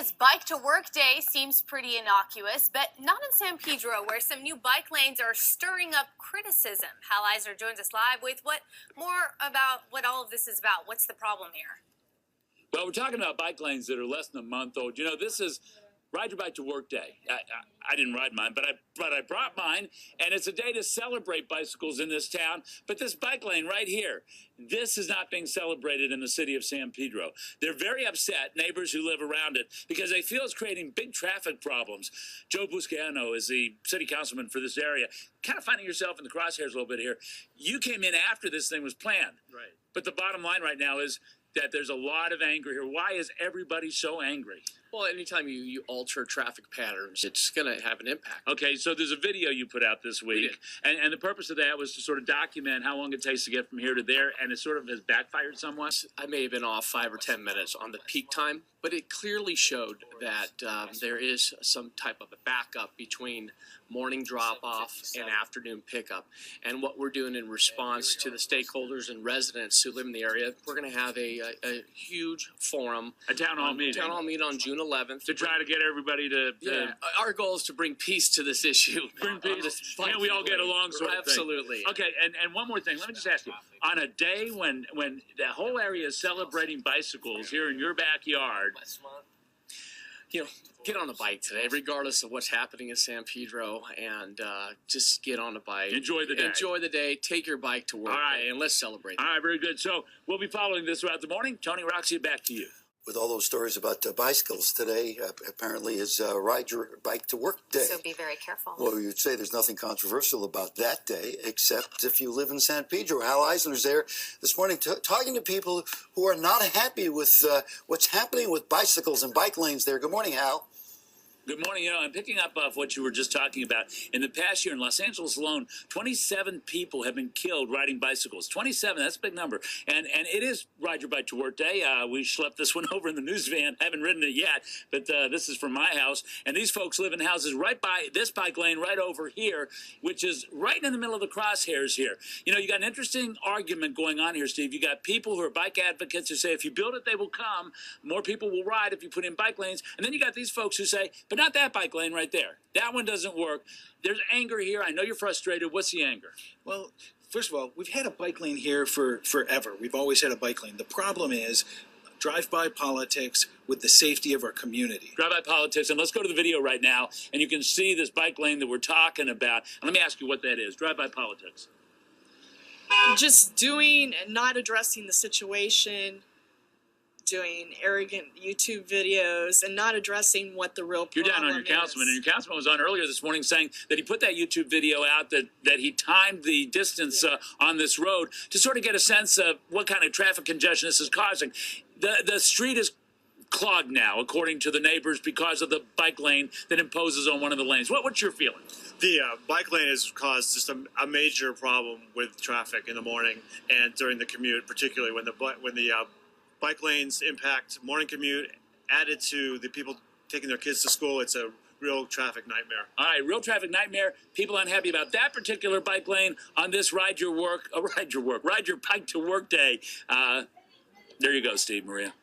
Maria's Bike to Work Day seems pretty innocuous, but not in San Pedro, where some new bike lanes are stirring up criticism. Hal Eisner joins us live with more about what all of this is about. What's the problem here? Well, we're talking about bike lanes that are less than a month old. You know, this is Ride Your Bike to Work Day. I didn't ride mine, but I brought mine, and it's a day to celebrate bicycles in this town. But this bike lane right here, this is not being celebrated in the city of San Pedro. They're very upset, neighbors who live around it, because they feel it's creating big traffic problems. Joe Buscaino is the city councilman for this area. Kind of finding yourself in the crosshairs a little bit here. You came in after this thing was planned. Right. But the bottom line right now is that there's a lot of anger here. Why is everybody so angry? Well, anytime you alter traffic patterns, it's going to have an impact. Okay, so there's a video you put out this week, and the purpose of that was to sort of document how long it takes to get from here to there, and it sort of has backfired somewhat. I may have been off 5 or 10 minutes on the peak time, but it clearly showed that there is some type of a backup between morning drop-off and afternoon pickup. And what we're doing in response to the stakeholders and residents who live in the area, we're going to have a huge forum. A town hall meeting. Town hall meeting on June 11th. To try to get everybody to... Yeah, our goal is to bring peace to this issue. Bring peace. Yeah, we all get along sort of Absolutely. Thing. Okay, and one more thing. Let me just ask you. On a day when the whole area is celebrating bicycles here in your backyard... You know, get on a bike today, regardless of what's happening in San Pedro, and just get on a bike. Enjoy the day. Enjoy the day. Take your bike to work. All right, and let's celebrate. All right, very good. So we'll be following this throughout the morning. Tony, Roxy, back to you. With all those stories about bicycles today, apparently is Ride Your Bike to Work Day. So be very careful. Well, you'd say there's nothing controversial about that day, except if you live in San Pedro. Hal Eisner's there this morning talking to people who are not happy with what's happening with bicycles and bike lanes there. Good morning, Hal. Good morning. You know, I'm picking up off what you were just talking about. In the past year in Los Angeles alone, 27 people have been killed riding bicycles. 27, that's a big number. And it is Ride Your Bike to Work Day. We schlepped this one over in the news van. I haven't ridden it yet, but this is from my house. And these folks live in houses right by this bike lane right over here, which is right in the middle of the crosshairs here. You know, you got an interesting argument going on here, Steve. You got people who are bike advocates who say if you build it, they will come. More people will ride if you put in bike lanes. And then you got these folks who say, but not that bike lane right there. That one doesn't work. There's anger here. I know you're frustrated. What's the anger? Well, first of all, we've had a bike lane here for forever. We've always had a bike lane. The problem is drive-by politics with the safety of our community. Drive-by politics. And let's go to the video right now, and you can see this bike lane that we're talking about. And let me ask you what that is. Drive-by politics. Just doing and not addressing the situation, doing arrogant YouTube videos and not addressing what the real problem is. You're down on your councilman, and your councilman was on earlier this morning saying that he put that YouTube video out that he timed the distance on this road to sort of get a sense of what kind of traffic congestion this is causing. The street is clogged now, according to the neighbors, because of the bike lane that imposes on one of the lanes. What's your feeling? The bike lane has caused just a major problem with traffic in the morning and during the commute, particularly when the bike lanes impact morning commute, added to the people taking their kids to school. It's a real traffic nightmare. All right, real traffic nightmare. People unhappy about that particular bike lane on this Ride Your Bike to Work Day. There you go, Steve, Maria.